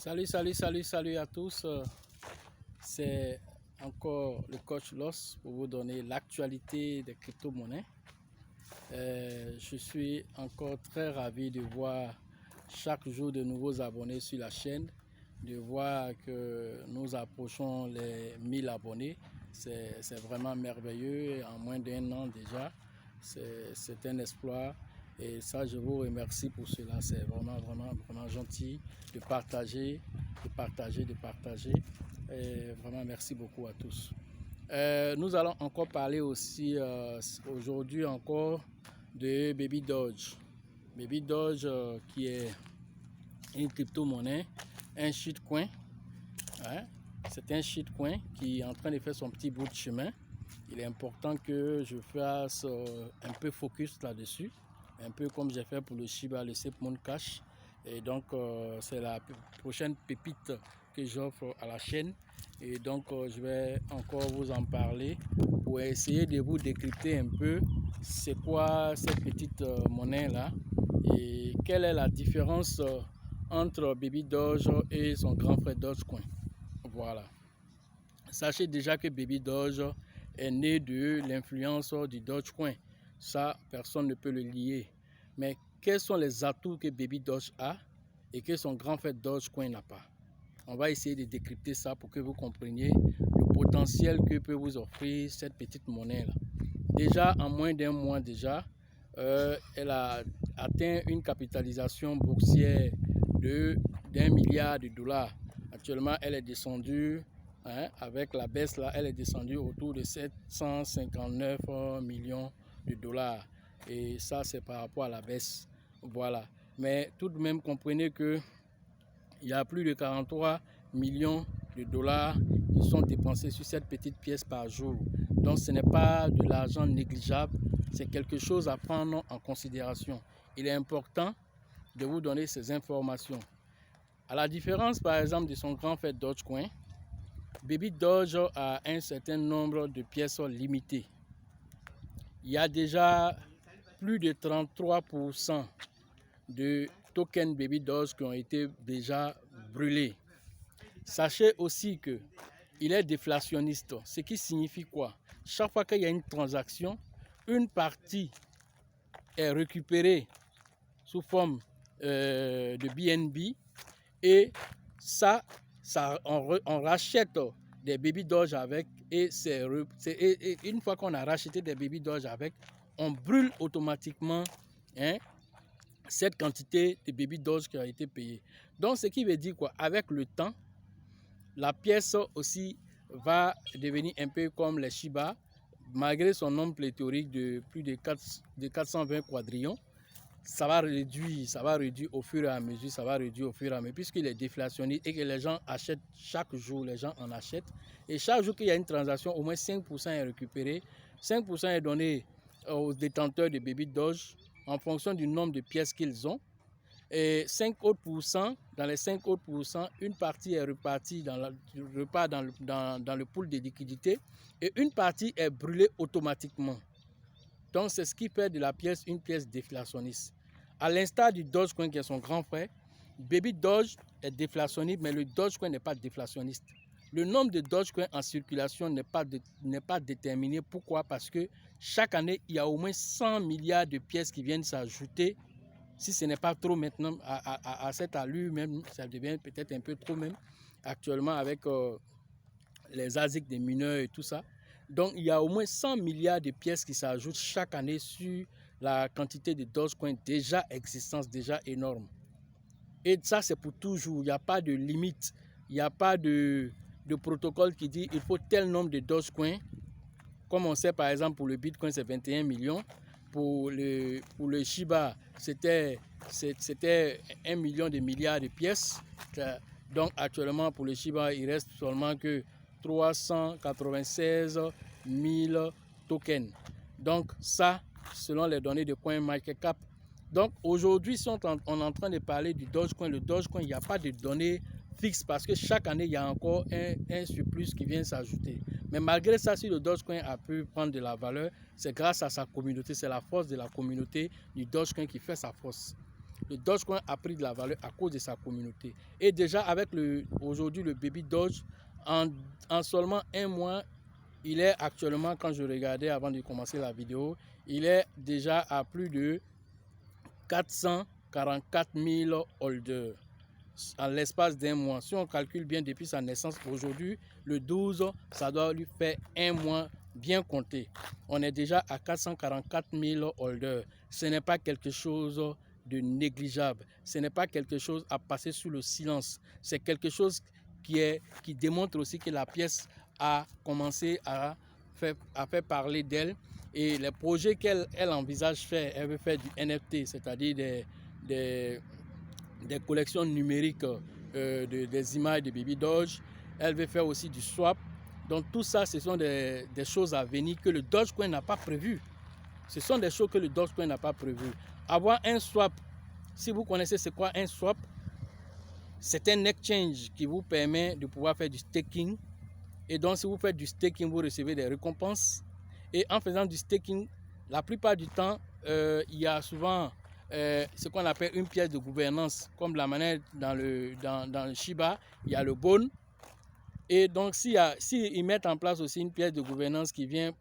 Salut à tous. C'est encore le coach Loss pour vous donner l'actualité des crypto-monnaies. Je suis encore très ravi de voir chaque jour de nouveaux abonnés sur la chaîne, de voir que nous approchons les 1000 abonnés. C'est vraiment merveilleux. En moins d'un an déjà, c'est un exploit. Et ça, je vous remercie pour cela. C'est vraiment gentil de partager. Et vraiment, merci beaucoup à tous. Nous allons encore parler aussi aujourd'hui encore de Baby Doge. Baby Doge qui est une crypto-monnaie, un shitcoin. Hein? C'est un shitcoin qui est en train de faire son petit bout de chemin. Il est important que je fasse un peu focus là-dessus. Un peu comme j'ai fait pour le Shiba, le SafeMoon Cash. Et donc, c'est la prochaine pépite que j'offre à la chaîne. Et donc, je vais encore vous en parler pour essayer de vous décrypter un peu c'est quoi cette petite monnaie-là et quelle est la différence entre Baby Doge et son grand frère Dogecoin. Voilà. Sachez déjà que Baby Doge est né de l'influence du Dogecoin. Ça, personne ne peut le lier. Mais quels sont les atouts que Baby Doge a et que son grand frère Dogecoin n'a pas? On va essayer de décrypter ça pour que vous compreniez le potentiel que peut vous offrir cette petite monnaie-là. Déjà, en moins d'un mois déjà, elle a atteint une capitalisation boursière d'1 milliard de dollars. Actuellement, elle est descendue, avec la baisse là, elle est descendue autour de 759 millions de dollars. Et ça, c'est par rapport à la baisse. Voilà. Mais tout de même, comprenez que il y a plus de 43 millions de dollars qui sont dépensés sur cette petite pièce par jour. Donc ce n'est pas de l'argent négligeable, c'est quelque chose à prendre en considération. Il est important de vous donner ces informations. À la différence par exemple de son grand frère Dogecoin, Baby Doge a un certain nombre de pièces limitées. Il y a déjà plus de 33% de tokens Baby Doge qui ont été déjà brûlés. Sachez aussi que il est déflationniste, ce qui signifie quoi? Chaque fois qu'il y a une transaction, une partie est récupérée sous forme de BNB et on rachète des Baby Doge avec et une fois qu'on a racheté des Baby Doge avec, on brûle automatiquement cette quantité de Baby Doge qui a été payée. Donc ce qui veut dire quoi? Avec le temps, la pièce aussi va devenir un peu comme les Shiba, malgré son nombre pléthorique de plus de 420 quadrillions. Ça va réduire au fur et à mesure, puisqu'il est déflationniste et que les gens achètent chaque jour, les gens en achètent. Et chaque jour qu'il y a une transaction, au moins 5% est récupéré. 5% est donné aux détenteurs de Baby Doge en fonction du nombre de pièces qu'ils ont. Et 5 autres pourcents, dans les 5 autres pourcents, une partie est repartie dans le pool de liquidité et une partie est brûlée automatiquement. Donc c'est ce qui fait de la pièce une pièce déflationniste. À l'instar du Dogecoin qui est son grand frère, Baby Doge est déflationniste, mais le Dogecoin n'est pas déflationniste. Le nombre de Dogecoin en circulation n'est pas déterminé. Pourquoi? Parce que chaque année, il y a au moins 100 milliards de pièces qui viennent s'ajouter. Si ce n'est pas trop maintenant, à cette allure même, ça devient peut-être un peu trop même, actuellement avec les ASIC des mineurs et tout ça. Donc, il y a au moins 100 milliards de pièces qui s'ajoutent chaque année sur la quantité de Dogecoin déjà existante, déjà énorme. Et ça, c'est pour toujours. Il n'y a pas de limite. Il n'y a pas de protocole qui dit il faut tel nombre de Dogecoin. Comme on sait, par exemple, pour le Bitcoin, c'est 21 millions. Pour le Shiba, c'était 1 million de milliards de pièces. Donc, actuellement, pour le Shiba, il reste seulement que 396 000 tokens. Donc, ça, selon les données de CoinMarketCap. Donc, aujourd'hui, si on est en train de parler du Dogecoin, le Dogecoin, il n'y a pas de données fixes parce que chaque année, il y a encore un surplus qui vient s'ajouter. Mais malgré ça, si le Dogecoin a pu prendre de la valeur, c'est grâce à sa communauté. C'est la force de la communauté du Dogecoin qui fait sa force. le Dogecoin a pris de la valeur à cause de sa communauté. Et déjà avec aujourd'hui le Baby Doge, en seulement un mois, il est actuellement, quand je regardais avant de commencer la vidéo, il est déjà à plus de 444 000 holders en l'espace d'un mois. Si on calcule bien depuis sa naissance, aujourd'hui, le 12, ça doit lui faire un mois bien compté. On est déjà à 444 000 holders. Ce n'est pas quelque chose de négligeable. Ce n'est pas quelque chose à passer sous le silence. C'est quelque chose qui démontre aussi que la pièce a commencé à faire parler d'elle. Et les projets qu'elle envisage faire, elle veut faire du NFT, c'est-à-dire des collections numériques des images de Baby Doge. Elle veut faire aussi du swap. Donc tout ça, ce sont des choses à venir que le Dogecoin n'a pas prévu. Ce sont des choses que le Dogecoin n'a pas prévues. Avoir un swap, si vous connaissez c'est quoi un swap, c'est un exchange qui vous permet de pouvoir faire du staking. Et donc si vous faites du staking, vous recevez des récompenses. Et en faisant du staking, la plupart du temps, il y a souvent ce qu'on appelle une pièce de gouvernance, comme la manière dans le Shiba, il y a le Bone. Et donc, s'ils mettent en place aussi une pièce de gouvernance qui vient,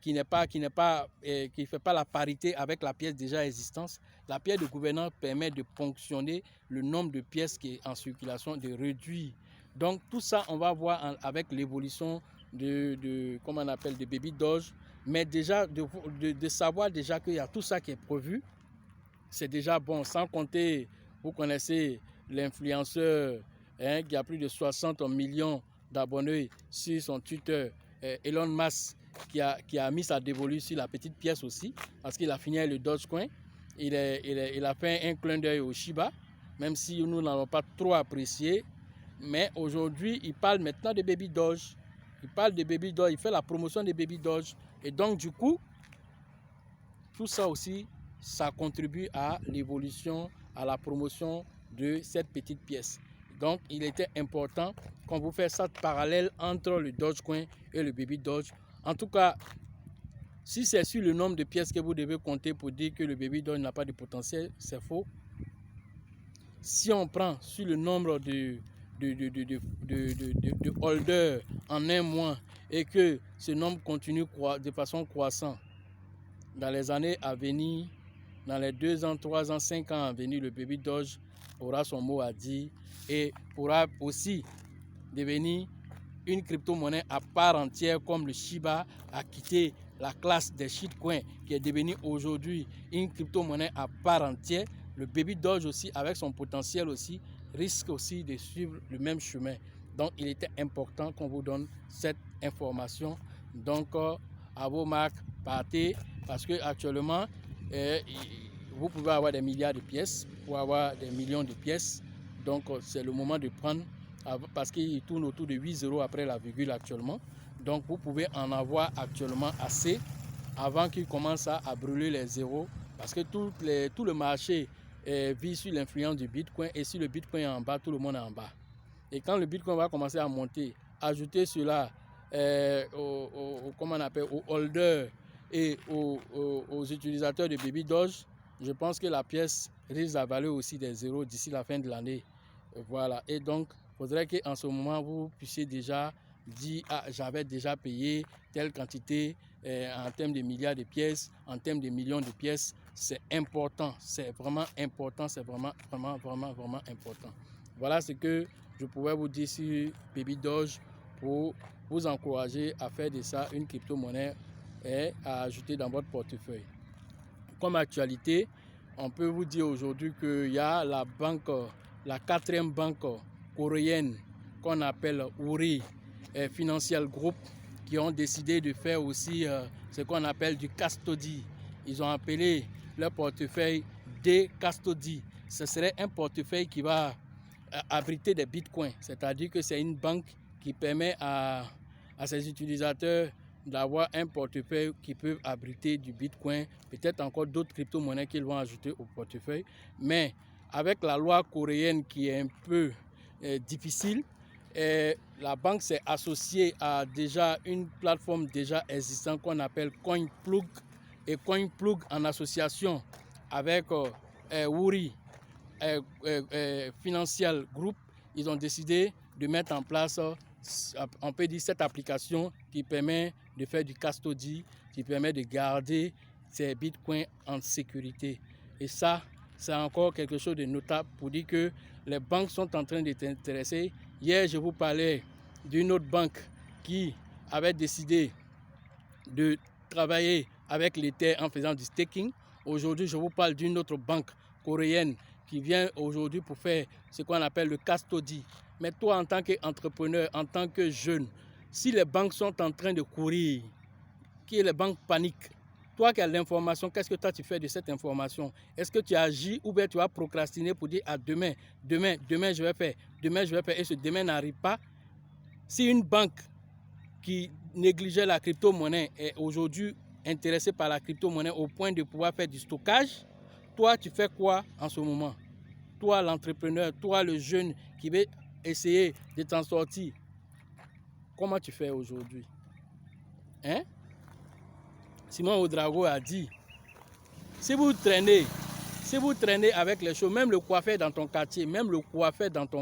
qui ne fait pas la parité avec la pièce déjà existante, la pièce de gouvernance permet de ponctionner le nombre de pièces qui est en circulation, de réduire. Donc, tout ça, on va voir avec l'évolution comment on appelle, de Baby Doge. Mais déjà, de savoir déjà qu'il y a tout ça qui est prévu, c'est déjà bon. Sans compter, vous connaissez l'influenceur qui a plus de 60 millions d'abonnés sur son Twitter, Elon Musk, qui a mis sa dévolue sur la petite pièce aussi, parce qu'il a fini avec le Dogecoin. Il a fait un clin d'œil au Shiba, même si nous n'avons pas trop apprécié. Mais aujourd'hui, il parle maintenant de Baby Doge. Il parle de Baby Doge, il fait la promotion de Baby Doge. Et donc, du coup, tout ça aussi, ça contribue à l'évolution, à la promotion de cette petite pièce. Donc, il était important qu'on vous fasse ça parallèle entre le Dogecoin et le Baby Doge. En tout cas, si c'est sur le nombre de pièces que vous devez compter pour dire que le Baby Doge n'a pas de potentiel, c'est faux. Si on prend sur le nombre de holders en un mois et que ce nombre continue de façon croissante, dans les années à venir, dans les 2 ans, 3 ans, 5 ans à venir, le Baby Doge aura son mot à dire et pourra aussi devenir une crypto-monnaie à part entière comme le Shiba a quitté la classe des shitcoins qui est devenue aujourd'hui une crypto-monnaie à part entière. Le Baby Doge aussi, avec son potentiel aussi, risque aussi de suivre le même chemin. Donc, il était important qu'on vous donne cette information. Donc, à vos marques, partez, parce que actuellement, vous pouvez avoir des milliards de pièces, pour avoir des millions de pièces. Donc, c'est le moment de prendre, parce qu'il tourne autour de 8 euros après la virgule actuellement. Donc, vous pouvez en avoir actuellement assez avant qu'il commence à brûler les zéros, parce que tout le marché vit sur l'influence du Bitcoin, et si le Bitcoin est en bas, tout le monde est en bas. Et quand le Bitcoin va commencer à monter, ajoutez cela comment on appelle, aux holders et aux utilisateurs de Baby Doge, je pense que la pièce risque de valer aussi des zéros d'ici la fin de l'année. Voilà. Et donc, il faudrait qu'en ce moment, vous puissiez déjà dire, ah, j'avais déjà payé telle quantité en termes de milliards de pièces, en termes de millions de pièces. C'est important, c'est vraiment important, c'est vraiment important. Voilà ce que je pouvais vous dire sur Baby Doge pour vous encourager à faire de ça une crypto-monnaie et à ajouter dans votre portefeuille. Comme actualité, on peut vous dire aujourd'hui qu'il y a la banque, la 4e banque coréenne qu'on appelle Woori Financial Group, qui ont décidé de faire aussi ce qu'on appelle du custody. Ils ont appelé leur portefeuille D-Custody. Ce serait un portefeuille qui va abriter des bitcoins, c'est-à-dire que c'est une banque qui permet à ses utilisateurs d'avoir un portefeuille qui peut abriter du bitcoin, peut-être encore d'autres crypto-monnaies qu'ils vont ajouter au portefeuille. Mais avec la loi coréenne qui est un peu difficile, la banque s'est associée à déjà une plateforme déjà existante qu'on appelle CoinPlug, et CoinPlug en association avec Woori Financial Group, ils ont décidé de mettre en place, on peut dire, cette application qui permet de faire du custody, qui permet de garder ses bitcoins en sécurité. Et ça, c'est encore quelque chose de notable pour dire que les banques sont en train de t'intéresser. Hier, je vous parlais d'une autre banque qui avait décidé de travailler avec l'Ether en faisant du staking. Aujourd'hui, je vous parle d'une autre banque coréenne qui vient aujourd'hui pour faire ce qu'on appelle le custody. Mais toi, en tant qu'entrepreneur, en tant que jeune, si les banques sont en train de courir, que les banques paniquent, toi qui as l'information, qu'est-ce que toi tu fais de cette information? Est-ce que tu agis ou bien tu vas procrastiner pour dire à demain je vais faire, et ce demain n'arrive pas? Si une banque qui négligeait la crypto-monnaie est aujourd'hui intéressée par la crypto-monnaie au point de pouvoir faire du stockage, toi tu fais quoi en ce moment? Toi l'entrepreneur, toi le jeune qui veut essayer de t'en sortir, comment tu fais aujourd'hui? Hein? Simon Ouedraogo a dit, si vous traînez avec les choses, même le coiffeur dans ton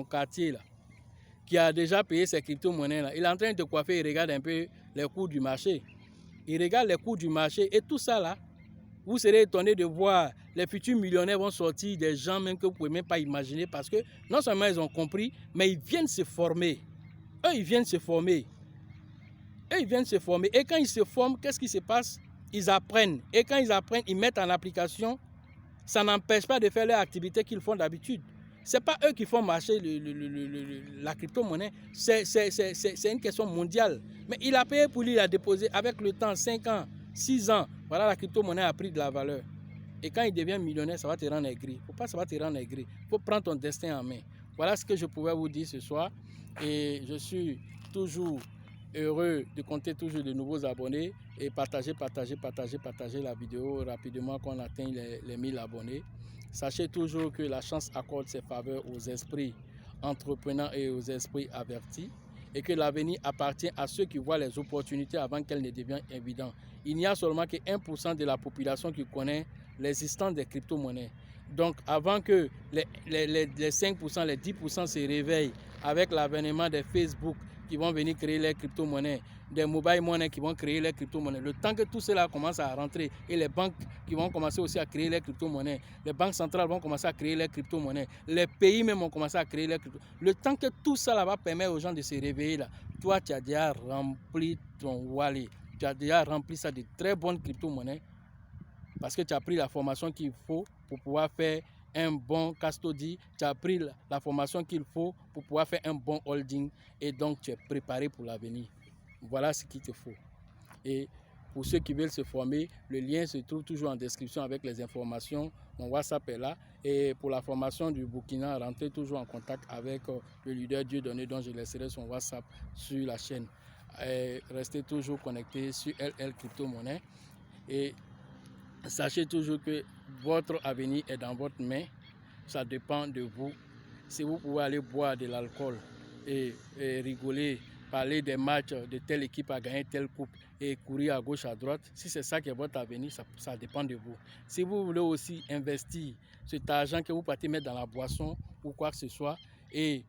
quartier, là, qui a déjà payé ses crypto-monnaies, là, il est en train de te coiffer, il regarde un peu les cours du marché. Il regarde les cours du marché et tout ça là, vous serez étonné de voir les futurs millionnaires vont sortir, des gens même que vous ne pouvez même pas imaginer, parce que non seulement ils ont compris, mais ils viennent se former. Eux, ils viennent se former. Et quand ils se forment, qu'est-ce qui se passe? Ils apprennent. Et quand ils apprennent, ils mettent en application. Ça n'empêche pas de faire leur activité qu'ils font d'habitude. Ce n'est pas eux qui font marcher la crypto-monnaie. C'est une question mondiale. Mais il a payé pour lui, il a déposé avec le temps, 5 ans, 6 ans. Voilà, la crypto-monnaie a pris de la valeur. Et quand il devient millionnaire, ça va te rendre aigri. Faut pas, ça va te rendre aigri. Il faut prendre ton destin en main. Voilà ce que je pouvais vous dire ce soir. Et je suis toujours heureux de compter toujours de nouveaux abonnés. Et partager la vidéo rapidement qu'on atteigne les 1000 abonnés. Sachez toujours que la chance accorde ses faveurs aux esprits entreprenants et aux esprits avertis, et que l'avenir appartient à ceux qui voient les opportunités avant qu'elles ne deviennent évidentes. Il n'y a seulement que 1% de la population qui connaît l'existence des crypto-monnaies. Donc avant que les 5%, les 10% se réveillent avec l'avènement des Facebook qui vont venir créer les crypto-monnaies, des mobile money qui vont créer les crypto-monnaies, le temps que tout cela commence à rentrer et les banques qui vont commencer aussi à créer les crypto-monnaies, les banques centrales vont commencer à créer les crypto-monnaies, les pays même vont commencer à créer les crypto-monnaies. Le temps que tout ça va permettre aux gens de se réveiller là, toi tu as déjà rempli ton wallet, tu as déjà rempli ça de très bonnes crypto-monnaies parce que tu as pris la formation qu'il faut pour pouvoir faire un bon custody, tu as pris la formation qu'il faut pour pouvoir faire un bon holding et donc tu es préparé pour l'avenir. Voilà ce qu'il te faut. Et pour ceux qui veulent se former, le lien se trouve toujours en description avec les informations. Mon WhatsApp est là. Et pour la formation du Burkina, rentrez toujours en contact avec le leader Dieudonné, dont je laisserai son WhatsApp sur la chaîne. Et restez toujours connectés sur LL Crypto Monnaie. Et sachez toujours que votre avenir est dans votre main. Ça dépend de vous. Si vous pouvez aller boire de l'alcool et rigoler, parler des matchs de telle équipe a gagné telle coupe et courir à gauche à droite, si c'est ça qui est votre avenir, ça dépend de vous. Si vous voulez aussi investir cet argent que vous partez mettre dans la boisson ou quoi que ce soit, et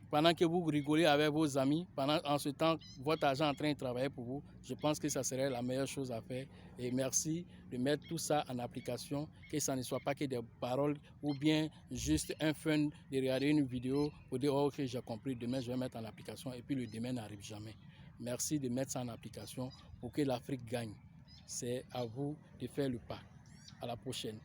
pendant que vous rigolez avec vos amis, en ce temps, votre argent est en train de travailler pour vous, je pense que ça serait la meilleure chose à faire. Et merci de mettre tout ça en application, que ça ne soit pas que des paroles ou bien juste un fun de regarder une vidéo pour dire oh, ok, j'ai compris, demain je vais mettre en application et puis le demain n'arrive jamais. Merci de mettre ça en application pour que l'Afrique gagne. C'est à vous de faire le pas. À la prochaine.